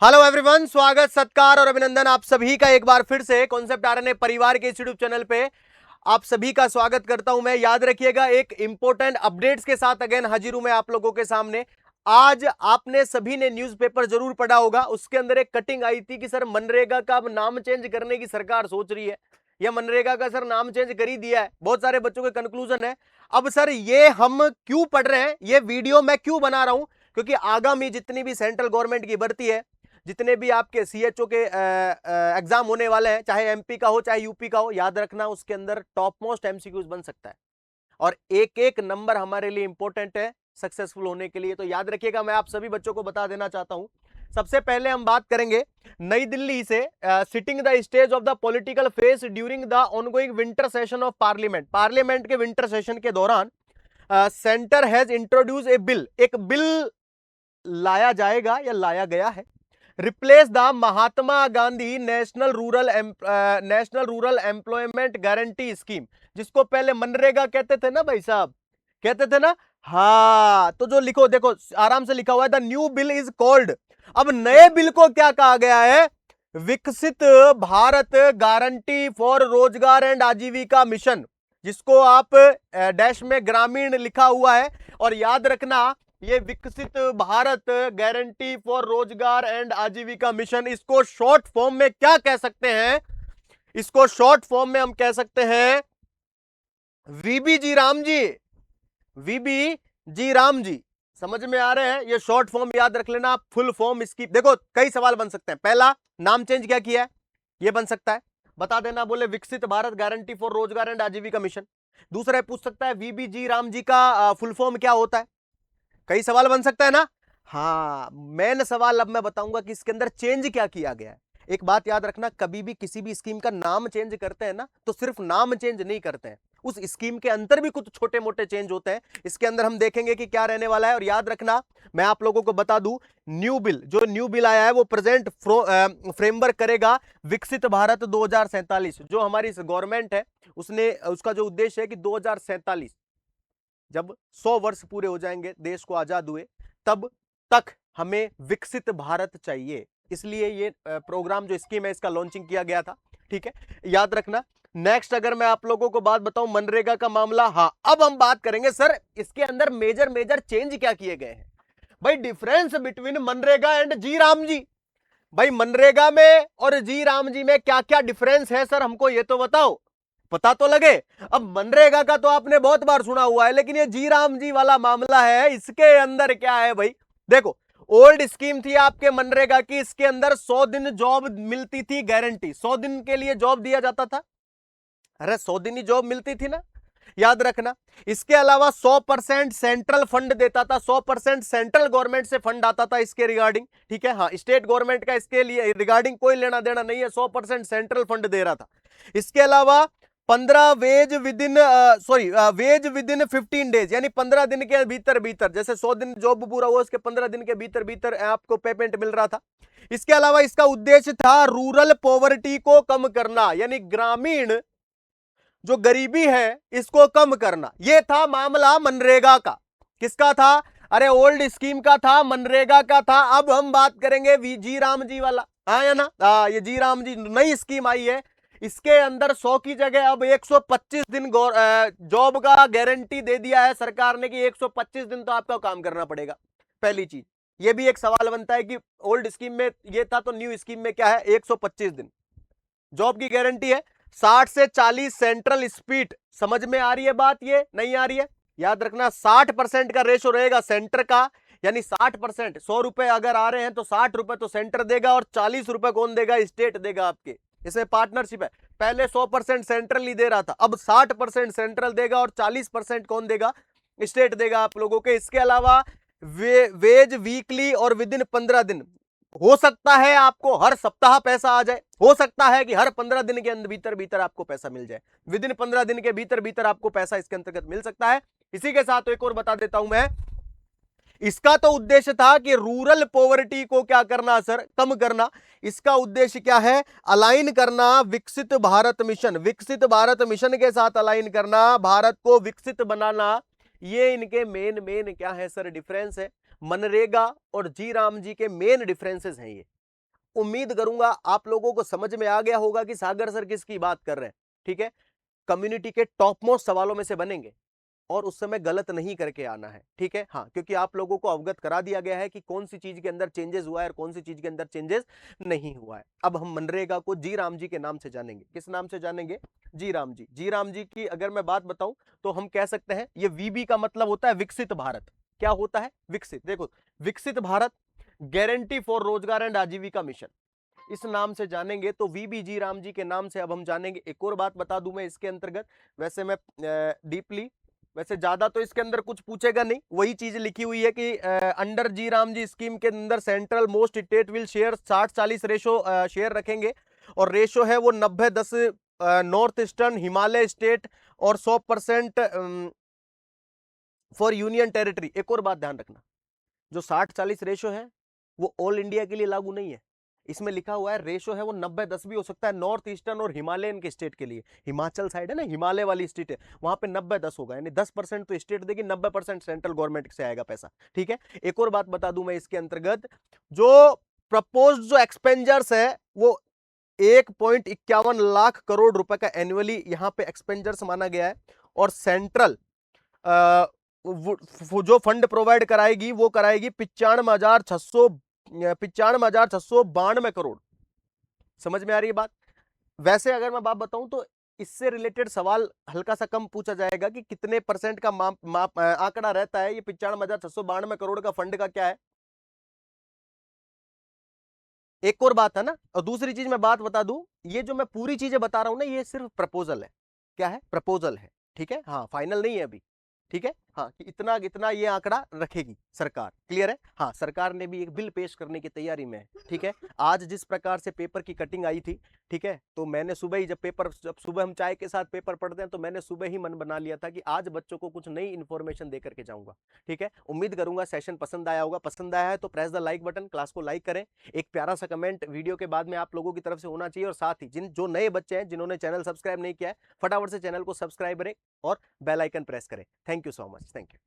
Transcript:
Hello everyone, स्वागत सत्कार और अभिनंदन आप सभी का एक बार फिर से कॉन्सेप्ट आरएनए परिवार के इस यूट्यूब चैनल पे आप सभी का स्वागत करता हूं मैं। याद रखिएगा, एक इंपॉर्टेंट अपडेट्स के साथ अगेन हाजिर हूं मैं आप लोगों के सामने। आज आपने सभी ने न्यूज़पेपर जरूर पढ़ा होगा, उसके अंदर एक कटिंग आई थी कि सर मनरेगा का अब नाम चेंज करने की सरकार सोच रही है, या मनरेगा का सर नाम चेंज कर ही दिया है। बहुत सारे बच्चों के कंक्लूजन है। अब सर ये हम क्यों पढ़ रहे हैं, ये वीडियो मैं क्यों बना रहा हूं, क्योंकि आगामी जितनी भी सेंट्रल गवर्नमेंट की भर्ती है, जितने भी आपके सीएचओ के एग्जाम होने वाले हैं, चाहे एमपी का हो चाहे यूपी का हो, याद रखना उसके अंदर टॉप मोस्ट एमसीक्यूज बन सकता है और एक एक नंबर हमारे लिए इंपॉर्टेंट है सक्सेसफुल होने के लिए। तो याद रखिएगा, मैं आप सभी बच्चों को बता देना चाहता हूं। सबसे पहले हम बात करेंगे नई दिल्ली से, sitting the stage of the political face during the ongoing winter session of parliament. Parliament के विंटर सेशन के दौरान centre has introduce A bill, एक बिल लाया जाएगा या लाया गया है, replace the Mahatma Gandhi national rural employment guarantee scheme, जिसको पहले मनरेगा कहते थे ना भाई साहब, कहते थे ना। हाँ, तो जो लिखो देखो आराम से लिखा हुआ है, the new bill is called, अब नए बिल को क्या कहा गया है, विकसित भारत गारंटी फॉर रोजगार एंड आजीविका मिशन, जिसको आप डैश में ग्रामीण लिखा हुआ है। और याद रखना, ये विकसित भारत गारंटी फॉर रोजगार एंड आजीविका मिशन, इसको शॉर्ट फॉर्म में क्या कह सकते हैं, इसको शॉर्ट फॉर्म में हम कह सकते हैं वीबी जी राम जी, वीबी जी राम जी। समझ में आ रहे हैं? ये शॉर्ट फॉर्म याद रख लेना। फुल फॉर्म इसकी देखो, कई सवाल बन सकते हैं। पहला, नाम चेंज क्या किया है, ये बन सकता है, बता देना, बोले विकसित भारत गारंटी फॉर रोजगार एंड आजीविका मिशन। दूसरा पूछ सकता है वीबी जी राम जी का फुल फॉर्म क्या होता है। कई सवाल बन सकता है ना। हाँ, मेन सवाल अब मैं बताऊंगा कि इसके अंदर चेंज क्या किया गया है। एक बात याद रखना, कभी भी किसी भी स्कीम का नाम चेंज करते हैं ना, तो सिर्फ नाम चेंज नहीं करते हैं, उस स्कीम के अंदर भी कुछ छोटे मोटे चेंज होते हैं। इसके अंदर हम देखेंगे कि क्या रहने वाला है। और याद रखना, मैं आप लोगों को बता दूं, न्यू बिल आया है वो प्रेजेंट फ्रेमवर्क करेगा विकसित भारत 2047। जो हमारी गवर्नमेंट है उसने, उसका जो उद्देश्य है कि 2047 जब 100 वर्ष पूरे हो जाएंगे देश को आजाद हुए, तब तक हमें विकसित भारत चाहिए। इसलिए ये प्रोग्राम जो स्कीम है इसका लॉन्चिंग किया गया था। ठीक है, याद रखना। नेक्स्ट अगर मैं आप लोगों को बात बताऊं मनरेगा का मामला, हाँ अब हम बात करेंगे सर इसके अंदर मेजर मेजर चेंज क्या किए गए हैं। भाई डिफरेंस बिटवीन मनरेगा एंड जी राम जी, भाई मनरेगा में और जी राम जी में क्या क्या डिफरेंस है सर, हमको ये तो बताओ, पता तो लगे। अब मनरेगा का तो आपने बहुत बार सुना हुआ है, लेकिन ये जी राम जी वाला मामला है, इसके अंदर क्या है भाई। देखो, ओल्ड स्कीम थी आपके मनरेगा की, इसके अंदर 100 दिन जॉब मिलती थी गारंटी, 100 दिन के लिए जॉब दिया जाता था। अरे 100 दिन ही जॉब मिलती थी ना, याद रखना। इसके अलावा 100% सेंट्रल फंड देता था, 100% सेंट्रल गवर्नमेंट से फंड आता था इसके रिगार्डिंग। ठीक है, हाँ स्टेट गवर्नमेंट का इसके लिए रिगार्डिंग कोई लेना देना नहीं है, 100% सेंट्रल फंड दे रहा था। इसके अलावा 15 वेज विद इन 15 डेज, यानी 15 दिन के भीतर भीतर, जैसे 100 दिन जॉब पूरा हुआ उसके 15 दिन के भीतर भीतर आपको पेमेंट मिल रहा था। इसके अलावा इसका उद्देश्य था रूरल पॉवर्टी को कम करना, यानी ग्रामीण जो गरीबी है इसको कम करना। यह था मामला मनरेगा का। किसका था? अरे ओल्ड स्कीम का था, मनरेगा का था। अब हम बात करेंगे जी राम जी वाला, हाँ या ना। ये जी राम जी नई स्कीम आई है, इसके अंदर 100 की जगह अब 125 दिन जॉब का गारंटी दे दिया है सरकार ने कि 125 दिन तो आपका काम करना पड़ेगा। पहली चीज, ये भी एक सवाल बनता है कि ओल्ड स्कीम में ये था तो न्यू स्कीम में क्या है, 125 दिन जॉब की गारंटी है, 60 से 40 सेंट्रल स्पीड। समझ में आ रही है बात, ये नहीं आ रही है? याद रखना 60% का रेशो रहेगा सेंटर का, यानी 60%, 100 रुपए अगर आ रहे हैं तो 60 रुपए तो सेंटर देगा और 40 रुपए कौन देगा, स्टेट देगा आपके। इसमें पार्टनरशिप है। पहले 100% सेंट्रल ही दे रहा था, अब 60% सेंट्रल देगा और 40% कौन देगा, स्टेट देगा आप लोगों के। इसके अलावा वेज वीकली और विद इन 15 दिन, हो सकता है आपको हर सप्ताह पैसा आ जाए, हो सकता है कि हर 15 दिन के अंदर भीतर भीतर आपको पैसा मिल जाए, विद इन 15 दिन के भीतर भीतर आपको पैसा इसके अंतर्गत मिल सकता है। इसी के साथ एक और बता देता हूं मैं, इसका तो उद्देश्य था कि रूरल पॉवर्टी को क्या करना सर, कम करना। इसका उद्देश्य क्या है, अलाइन करना विकसित भारत मिशन, विकसित भारत मिशन के साथ अलाइन करना, भारत को विकसित बनाना। ये इनके मेन मेन क्या है सर, डिफरेंस है। मनरेगा और जी राम जी के मेन डिफरेंसेस हैं ये। उम्मीद करूंगा आप लोगों को समझ में आ गया होगा कि सागर सर किसकी बात कर रहे हैं। ठीक है, कम्युनिटी के टॉप मोस्ट सवालों में से बनेंगे और उस समय गलत नहीं करके आना है। ठीक है, हाँ, क्योंकि आप लोगों को अवगत करा दिया गया है कि कौन सी चीज के अंदर चेंजेस हुआ है और कौन सी चीज के अंदर चेंजेस नहीं हुआ है। अब हम मनरेगा को जी राम जी के नाम से जानेंगे। किस नाम से जानेंगे? जी राम जी। जी राम जी की अगर मैं बात बताऊं तो हम कह सकते हैं ये वीबी का मतलब होता है विकसित भारत। क्या होता है? विकसित। देखो, विकसित भारत गारंटी फॉर रोजगार एंड आजीविका मिशन, इस नाम से जानेंगे। तो वीबी जी राम जी के नाम से अब हम जानेंगे। एक और बात बता दूं मैं इसके अंतर्गत, वैसे मैं डीपली, वैसे ज्यादा तो इसके अंदर कुछ पूछेगा नहीं, वही चीज लिखी हुई है कि अंडर जी राम जी स्कीम के अंदर central most state will share 60-40 ratio share रखेंगे और रेशो है वो 90-10 नॉर्थ ईस्टर्न हिमालय स्टेट और 100% फॉर यूनियन टेरिटरी। एक और बात ध्यान रखना, जो 60-40 रेशो है वो ऑल इंडिया के लिए लागू नहीं है। इसमें लिखा हुआ है रेशो है वो 90-10 भी हो सकता है नॉर्थ ईस्टर्न और हिमालयन के स्टेट के लिए। हिमाचल साइड है ना, हिमालय वाली स्टेट है, वहां पे 90-10 होगा, यानी 10% तो स्टेट देगी, 90% सेंट्रल गवर्नमेंट से आएगा पैसा। ठीक है, एक और बात बता दूं मैं इसके अंतर्गत, जो प्रपोज जो एक्सपेंजर्स है वो 1.51 लाख करोड़ रुपए का एनुअली यहां पे एक्सपेंजर्स माना गया है और सेंट्रल जो फंड प्रोवाइड कराएगी वो कराएगी 95,692 करोड़। समझ में आ रही है बात? वैसे अगर मैं बात बताऊं तो इससे रिलेटेड सवाल हल्का सा कम पूछा जाएगा कि कितने परसेंट का आंकड़ा रहता है ये 95,692 करोड़ का फंड का, क्या है। एक और बात है ना, और दूसरी चीज मैं बात बता दूं, ये जो मैं पूरी चीजें बता रहा हूं ना ये सिर्फ प्रपोजल है। क्या है? प्रपोजल है। ठीक है, हाँ, फाइनल नहीं है अभी। ठीक है, हाँ, कि इतना इतना ये आंकड़ा रखेगी सरकार। क्लियर है? हाँ, सरकार ने भी एक बिल पेश करने की तैयारी में है। ठीक है, आज जिस प्रकार से पेपर की कटिंग आई थी, ठीक है, तो मैंने सुबह ही जब सुबह हम चाय के साथ पेपर पढ़ते हैं तो मैंने सुबह ही मन बना लिया था कि आज बच्चों को कुछ नई इंफॉर्मेशन देकर के जाऊंगा। ठीक है, उम्मीद करूंगा सेशन पसंद आया होगा। पसंद आया है तो press the like button, class को लाइक करें, एक प्यारा सा कमेंट वीडियो के बाद में आप लोगों की तरफ से होना चाहिए। और साथ ही जो नए बच्चे हैं जिन्होंने चैनल सब्सक्राइब नहीं किया है, फटाफट से चैनल को सब्सक्राइब करें और बेल आइकन प्रेस करें। Thank you so much. Thank you.